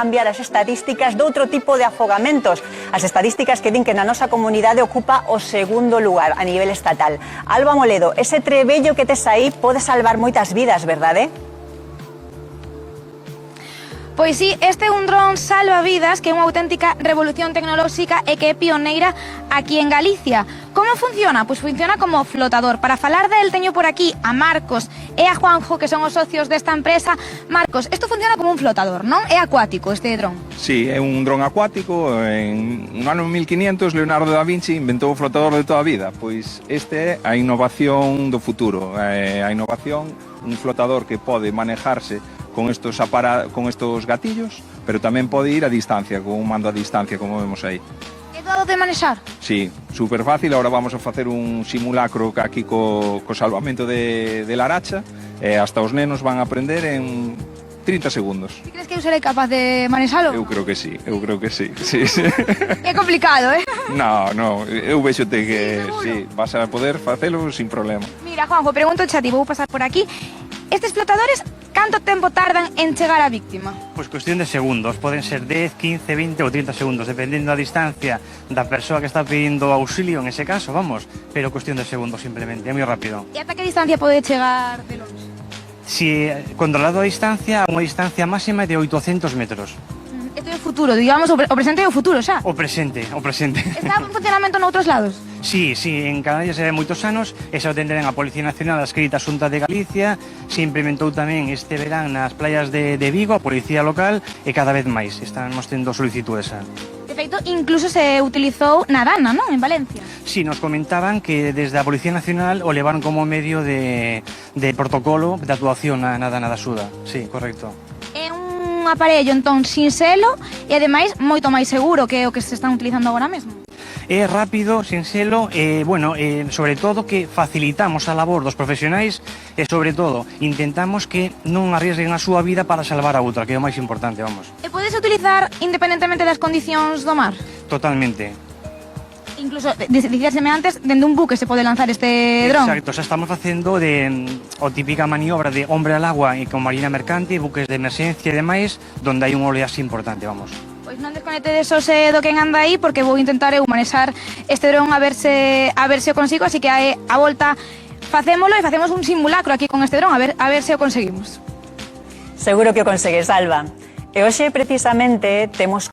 cambiar as estatísticas de outro tipo de afogamentos. As estatísticas que din que na nosa comunidade ocupa o segundo lugar a nivel estatal. Alba Moledo, ese trebello que tes aí pode salvar moitas vidas, verdade? Pois sí, este é un dron salvavidas que é unha auténtica revolución tecnolóxica e que é pioneira aquí en Galicia. Como funciona? Pois funciona como flotador. Para falar del teño por aquí a Marcos e a Juanjo, que son os socios desta empresa. Marcos, isto funciona como un flotador, non? É acuático este dron. Sí, é un dron acuático. No ano 1500 Leonardo da Vinci inventou o flotador de toda a vida. Pois este é a innovación do futuro. A innovación, un flotador que pode manejarse con estos gatillos, pero tamén pode ir a distancia, con un mando a distancia, como vemos aí. É doado de manexar? Sí, super fácil. Ahora vamos a facer un simulacro aquí co salvamento de Laracha, e hasta os nenos van a aprender en 30 segundos. Ti crees que eu serei capaz de manexalo? Eu creo que sí, sí. É complicado, No, eu vexote que sí, vas a poder facelo sin problema. Mira, Juanjo, pregunto xa ti, vou pasar por aquí. Estes flotadores, canto tempo tardan en chegar á víctima? Pois cuestión de segundos, poden ser 10, 15, 20 ou 30 segundos, dependendo da distancia da persoa que está pedindo auxilio, en ese caso, vamos, pero cuestión de segundos simplemente, é moi rápido. E ata que distancia pode chegar de longe? Si controlado a distancia, unha distancia máxima de 800 metros. Isto é o futuro, digamos, o presente e o futuro xa. O presente. Está en funcionamento noutros lados? Sí, en Canarias hai moitos anos, e xa o tenderán a Policía Nacional, a escrita Xunta de Galicia, se implementou tamén este verán nas playas de Vigo, a Policía Local, e cada vez máis, estamos tendo solicitudes xa. De feito, incluso se utilizou na Dana, non? En Valencia. Sí, nos comentaban que desde a Policía Nacional o levaron como medio de protocolo de actuación na Dana da Suda. Sí, correcto. É un aparello, entón, sin selo e, ademais, moito máis seguro que o que se están utilizando agora mesmo. É rápido, sin selo, sobre todo que facilitamos a labor dos profesionais e, sobre todo, intentamos que non arriesguen a súa vida para salvar a outra, que é o máis importante, vamos. E podes utilizar independentemente das condicións do mar? Totalmente. Incluso, dicíaseme antes, dende un buque se pode lanzar este dron. Exacto, xa estamos facendo o típica maniobra de hombre al agua e con marina mercante, buques de emerxencia e demais, donde hai un oleaxe importante, vamos. Pois non desconectedes o do quen anda aí, porque vou intentar eu manexar este dron a ver se o consigo, así que a volta facémolo e facemos un simulacro aquí con este dron, a ver se o conseguimos. Seguro que o consegues, Alba. E hoxe precisamente temos